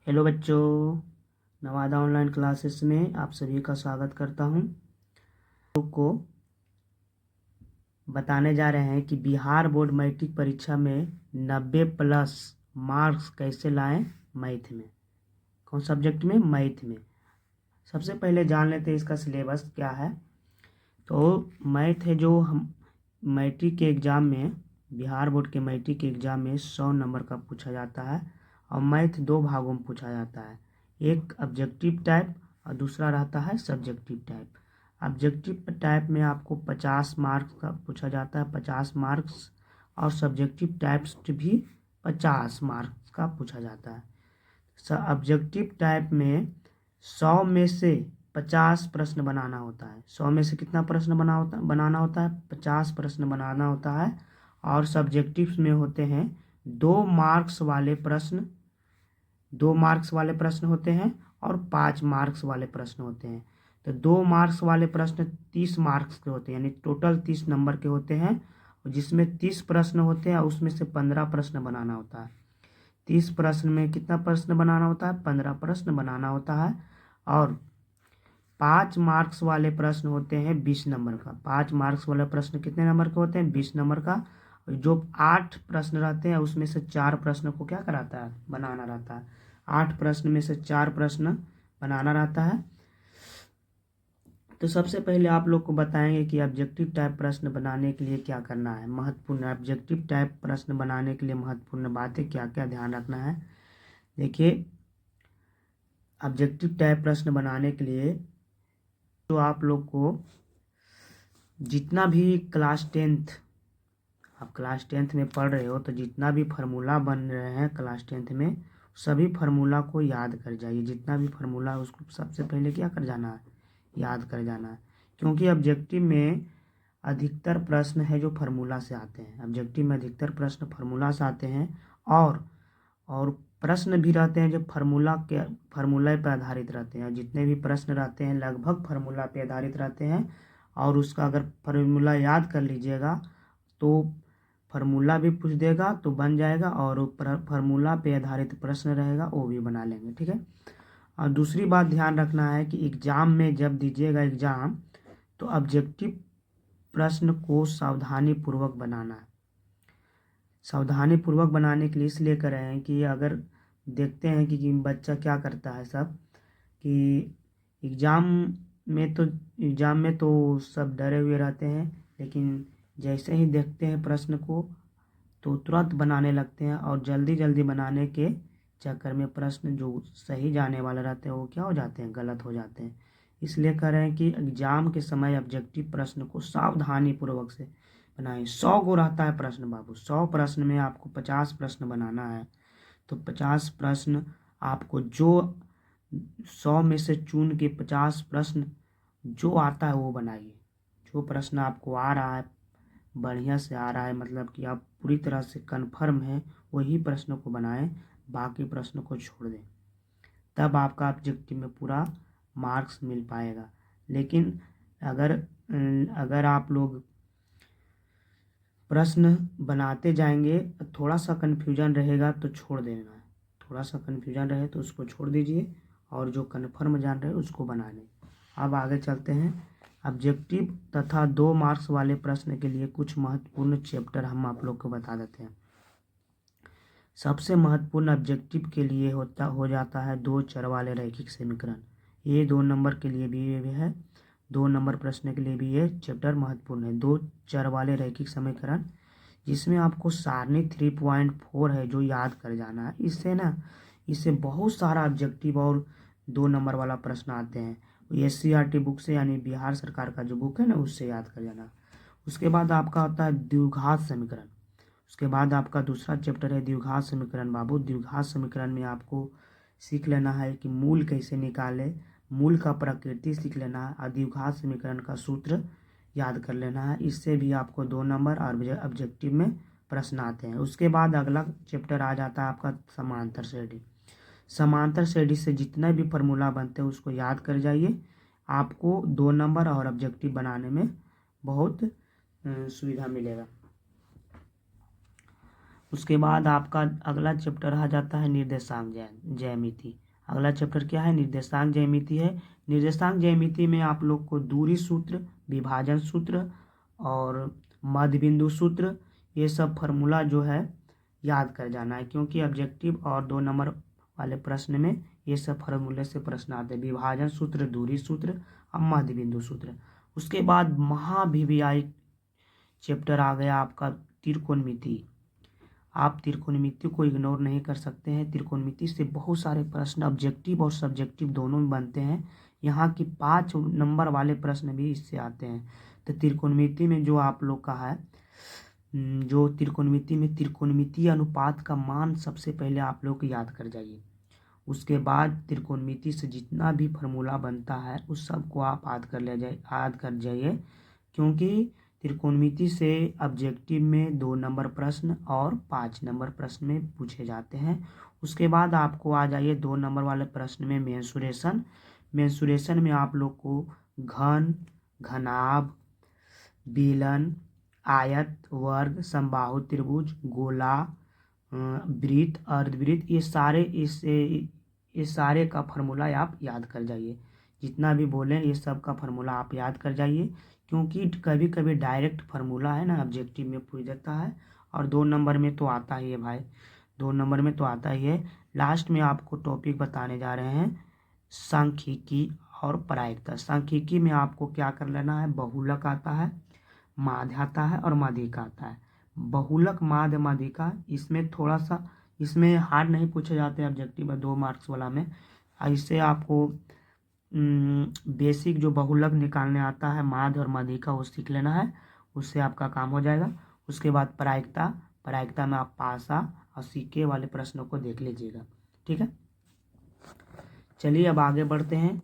Hello बच्चों, Nawada online classes में आप सभी का स्वागत करता हूं। को बताने जा रहे हैं कि बिहार बोर्ड मैट्रिक परीक्षा में 90+ मार्क्स कैसे लाएं मैथ में। कौन सब्जेक्ट में? मैथ में। सबसे पहले जान लेते हैं इसका सिलेबस क्या है। तो मैथ है जो हम मैट्रिक के एग्ज़ाम में, बिहार बोर्ड के मैट्रिक के एग्ज़ाम में 100 नंबर का पूछा जाता है। और मैथ 2 भागों में पूछा जाता है, एक ऑब्जेक्टिव टाइप और दूसरा रहता है सब्जेक्टिव टाइप। ऑब्जेक्टिव टाइप में आपको 50 मार्क्स का पूछा जाता है, 50 मार्क्स, और सब्जेक्टिव टाइप्स भी 50 मार्क्स का पूछा जाता है। ऑब्जेक्टिव टाइप में 100 में से 50 प्रश्न बनाना होता है। 100 में से कितना प्रश्न बनाना होता है? 50 प्रश्न बनाना होता है। और सब्जेक्टिव में होते हैं 2 मार्क्स वाले प्रश्न, 2 मार्क्स वाले प्रश्न होते हैं और 5 मार्क्स वाले प्रश्न होते हैं। तो 2 मार्क्स वाले प्रश्न 30 मार्क्स के होते हैं, यानी टोटल 30 नंबर के होते हैं, जिसमें 30 प्रश्न होते हैं, उसमें से 15 प्रश्न बनाना होता है। 30 प्रश्न में कितना प्रश्न बनाना होता है? 15 प्रश्न बनाना होता है। और 5 मार्क्स वाले प्रश्न होते हैं 20 नंबर का। 5 मार्क्स वाले प्रश्न कितने नंबर के होते हैं? 20 नंबर का। जो 8 प्रश्न रहते हैं उसमें से 4 प्रश्न को क्या कराता है? बनाना रहता है। 8 प्रश्न में से 4 प्रश्न बनाना रहता है। तो सबसे पहले आप लोग को बताएंगे कि ऑब्जेक्टिव टाइप प्रश्न बनाने के लिए क्या करना है। महत्वपूर्ण ऑब्जेक्टिव टाइप प्रश्न बनाने के लिए महत्वपूर्ण बातें क्या क्या ध्यान रखना है। देखिए, ऑब्जेक्टिव टाइप प्रश्न बनाने के लिए तो आप लोग को जितना भी क्लास 10th, आप क्लास 10th में पढ़ रहे हो, तो जितना भी फार्मूला बन रहे हैं क्लास 10th में, सभी फार्मूला को याद कर जाइए। जितना भी फार्मूला उसको सबसे पहले क्या कर जाना है? याद कर जाना है। क्योंकि ऑब्जेक्टिव में अधिकतर प्रश्न है जो फार्मूला से आते हैं। ऑब्जेक्टिव में अधिकतर प्रश्न फार्मूला से आते हैं। और प्रश्न भी रहते हैं जो फार्मूला पर आधारित रहते हैं। जितने भी प्रश्न रहते हैं लगभग फार्मूला पे आधारित रहते हैं। और उसका अगर फार्मूला याद कर लीजिएगा तो फार्मूला भी पूछ देगा तो बन जाएगा, और फार्मूला पे आधारित प्रश्न रहेगा वो भी बना लेंगे। ठीक है। और दूसरी बात ध्यान रखना है कि एग्ज़ाम में जब दीजिएगा एग्ज़ाम, तो ऑब्जेक्टिव प्रश्न को सावधानी पूर्वक बनाना है। सावधानी पूर्वक बनाने के लिए इसलिए कर रहे हैं कि अगर देखते हैं कि बच्चा क्या करता है सब, कि एग्ज़ाम में तो सब डरे हुए रहते हैं, लेकिन जैसे ही देखते हैं प्रश्न को तो तुरंत बनाने लगते हैं, और जल्दी जल्दी बनाने के चक्कर में प्रश्न जो सही जाने वाले रहते हैं वो क्या हो जाते हैं? गलत हो जाते हैं। इसलिए कह रहे हैं कि एग्ज़ाम के समय ऑब्जेक्टिव प्रश्न को सावधानी पूर्वक से बनाएं। 100 को रहता है प्रश्न बाबू, 100 प्रश्न में आपको 50 प्रश्न बनाना है। तो 50 प्रश्न आपको जो 100 में से चुन के 50 प्रश्न जो आता है वो बनाइए। जो प्रश्न आपको आ रहा है, बढ़िया से आ रहा है, मतलब कि आप पूरी तरह से कन्फर्म है, वही प्रश्नों को बनाएं, बाकी प्रश्नों को छोड़ दें। तब आपका ऑब्जेक्टिव में पूरा मार्क्स मिल पाएगा। लेकिन अगर आप लोग प्रश्न बनाते जाएंगे, थोड़ा सा कन्फ्यूजन रहेगा तो छोड़ देना है। थोड़ा सा कन्फ्यूजन रहे तो उसको छोड़ दीजिए, और जो कन्फर्म जान रहे उसको बना लें। अब आगे चलते हैं। ऑब्जेक्टिव तथा 2 मार्क्स वाले प्रश्न के लिए कुछ महत्वपूर्ण चैप्टर हम आप लोग को बता देते हैं। सबसे महत्वपूर्ण ऑब्जेक्टिव के लिए हो जाता है 2 चर वाले रैखिक समीकरण। ये 2 नंबर के लिए भी ये है, 2 नंबर प्रश्न के लिए भी ये चैप्टर महत्वपूर्ण है। 2 चर वाले रैखिक समीकरण, जिसमें आपको सारणी 3.4 है जो याद कर जाना है। इससे बहुत सारा ऑब्जेक्टिव और 2 नंबर वाला प्रश्न आते हैं। SCERT बुक से, यानी बिहार सरकार का जो बुक है ना, उससे याद कर जाना। उसके बाद आपका होता है द्विघात समीकरण। उसके बाद आपका दूसरा चैप्टर है द्विघात समीकरण। बाबू, द्विघात समीकरण में आपको सीख लेना है कि मूल कैसे निकाले, मूल का प्रकृति सीख लेना है, और द्विघात समीकरण का सूत्र याद कर लेना है। इससे भी आपको 2 नंबर और ऑब्जेक्टिव में प्रश्न आते हैं। उसके बाद अगला चैप्टर आ जाता है आपका समांतर श्रेणी। समांतर श्रेणी से जितने भी फार्मूला बनते हैं उसको याद कर जाइए। आपको 2 नंबर और ऑब्जेक्टिव बनाने में बहुत सुविधा मिलेगा। उसके बाद आपका अगला चैप्टर आ जाता है निर्देशांक ज्यामिति। अगला चैप्टर क्या है? निर्देशांक ज्यामिति है। निर्देशांक ज्यामिति में आप लोग को दूरी सूत्र, विभाजन सूत्र और मध्य बिंदु सूत्र, ये सब फार्मूला जो है याद कर जाना है, क्योंकि ऑब्जेक्टिव और 2 नंबर वाले प्रश्न में ये सब फार्मूले से प्रश्न आते हैं। विभाजन सूत्र, दूरी सूत्र और मध्य बिंदु सूत्र। उसके बाद महाभिव्यायी चैप्टर आ गया आपका त्रिकोणमिति। आप त्रिकोणमिति को इग्नोर नहीं कर सकते हैं। त्रिकोणमिति से बहुत सारे प्रश्न ऑब्जेक्टिव और सब्जेक्टिव दोनों में बनते हैं। यहाँ की 5 नंबर वाले प्रश्न भी इससे आते हैं। तो त्रिकोणमिति में जो आप लोग का है, जो त्रिकोणमिति में त्रिकोणमितीय अनुपात का मान सबसे पहले आप लोग याद कर जाइए। उसके बाद त्रिकोणमिति से जितना भी फार्मूला बनता है उस सब को आप याद कर जाइए, क्योंकि त्रिकोणमिति से ऑब्जेक्टिव में 2 नंबर प्रश्न और 5 नंबर प्रश्न में पूछे जाते हैं। उसके बाद आपको आ जाइए 2 नंबर वाले प्रश्न में मेंसुरेशन। मेंसुरेशन में आप लोग को घन, घनाभ, बेलन, आयत, वर्ग, समबाहु त्रिभुज, गोला, वृत्त, अर्धवृत्त, ये सारे का फार्मूला आप याद कर जाइए। जितना भी बोलें ये सब का फार्मूला आप याद कर जाइए, क्योंकि कभी कभी डायरेक्ट फार्मूला है ना ऑब्जेक्टिव में पूछ देता है, और 2 नंबर में तो आता ही है भाई, 2 नंबर में तो आता ही है। लास्ट में आपको टॉपिक बताने जा रहे हैं सांख्यिकी और प्रायिकता। सांख्यिकी में आपको क्या कर लेना है? बहुलक आता है, माध्य आता है और माध्यिका आता है। बहुलक, माध्य, माध्यिका इसमें थोड़ा सा इसमें हार्ड नहीं पूछे जाते ऑब्जेक्टिव में 2 मार्क्स वाला में। इससे आपको बेसिक जो बहुलक निकालने आता है, माध्य और माध्यिका, वो सीख लेना है, उससे आपका काम हो जाएगा। उसके बाद प्रायिकता में आप पासा और सिक्के वाले प्रश्नों को देख लीजिएगा। ठीक है, चलिए अब आगे बढ़ते हैं।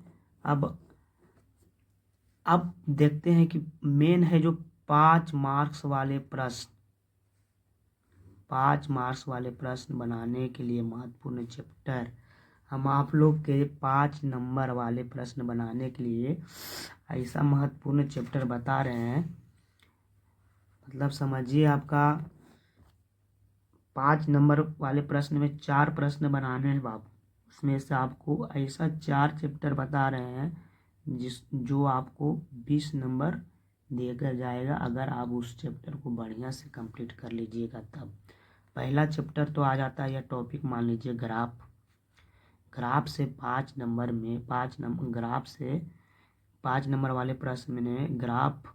अब देखते हैं कि मेन है जो 5 मार्क्स वाले प्रश्न। 5 मार्क्स वाले प्रश्न बनाने के लिए महत्वपूर्ण चैप्टर, हम आप लोग के 5 नंबर वाले प्रश्न बनाने के लिए ऐसा महत्वपूर्ण चैप्टर बता रहे हैं। मतलब समझिए, आपका 5 नंबर वाले प्रश्न में 4 प्रश्न बनाने हैं बाबू। उसमें से आपको ऐसा 4 चैप्टर बता रहे हैं जो आपको 20 नंबर देकर जाएगा, अगर आप उस चैप्टर को बढ़िया से कंप्लीट कर लीजिएगा तब। पहला चैप्टर तो आ जाता है, या टॉपिक मान लीजिए ग्राफ। ग्राफ से 5 नंबर में 5 नंबर वाले प्रश्न में ग्राफ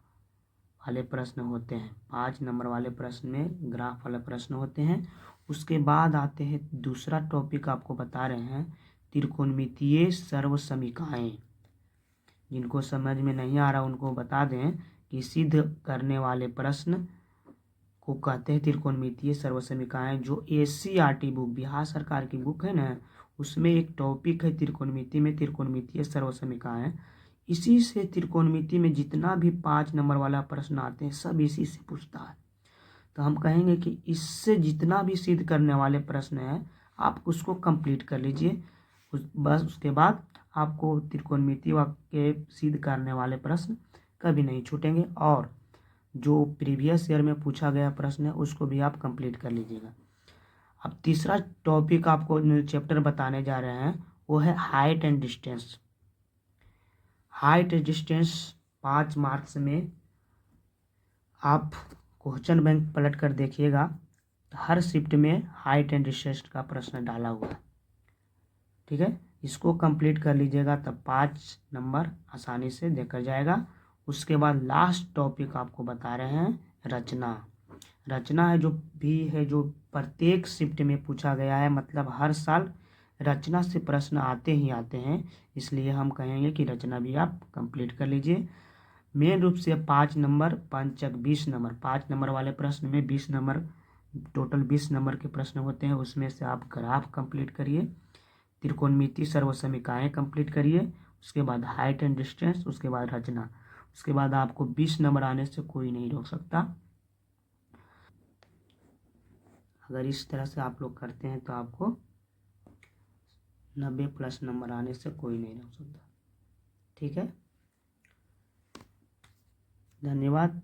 वाले प्रश्न होते हैं। 5 नंबर वाले प्रश्न में ग्राफ वाले प्रश्न होते हैं। उसके बाद आते हैं दूसरा टॉपिक, आपको बता रहे हैं त्रिकोणमितीय सर्वसमीकाएं। जिनको समझ में नहीं आ रहा उनको बता दें कि सिद्ध करने वाले प्रश्न को कहते हैं त्रिकोणमितीय सर्वसमीकाएं। जो एससीईआरटी बुक, बिहार सरकार की बुक है ना, उसमें एक टॉपिक है त्रिकोणमिति में त्रिकोणमितीय सर्वसमीकाएं। इसी से त्रिकोणमिति में जितना भी 5 नंबर वाला प्रश्न आते हैं सब इसी से पूछता है। तो हम कहेंगे कि इससे जितना भी सिद्ध करने वाले प्रश्न हैं आप उसको कंप्लीट कर लीजिए। बस उसके बाद आपको त्रिकोणमिति के सिद्ध करने वाले प्रश्न कभी नहीं छूटेंगे, और जो प्रीवियस ईयर में पूछा गया प्रश्न है उसको भी आप कंप्लीट कर लीजिएगा। अब तीसरा टॉपिक आपको चैप्टर बताने जा रहे हैं वो है height and distance. Height and distance 5 marks में आप क्वेश्चन बैंक पलट कर देखिएगा, हर शिफ्ट में हाइट एंड डिस्टेंस का प्रश्न डाला हुआ है। ठीक है, इसको कंप्लीट कर लीजिएगा तब 5 नंबर आसानी से देकर जाएगा। उसके बाद लास्ट टॉपिक आपको बता रहे हैं रचना। रचना है जो प्रत्येक शिफ्ट में पूछा गया है, मतलब हर साल रचना से प्रश्न आते ही आते हैं, इसलिए हम कहेंगे कि रचना भी आप कंप्लीट कर लीजिए। मेन रूप से 5 नंबर 5 20 नंबर, 5 नंबर वाले प्रश्न में 20 नंबर, टोटल 20 नंबर के प्रश्न होते हैं। उसमें से आप ग्राफ कंप्लीट करिए, त्रिकोणमिति सर्वसमीकाएं कंप्लीट करिए, उसके बाद हाइट एंड डिस्टेंस, उसके बाद रचना। उसके बाद आपको 20 नंबर आने से कोई नहीं रोक सकता। अगर इस तरह से आप लोग करते हैं तो आपको 90+ नंबर आने से कोई नहीं रोक सकता। ठीक है, धन्यवाद।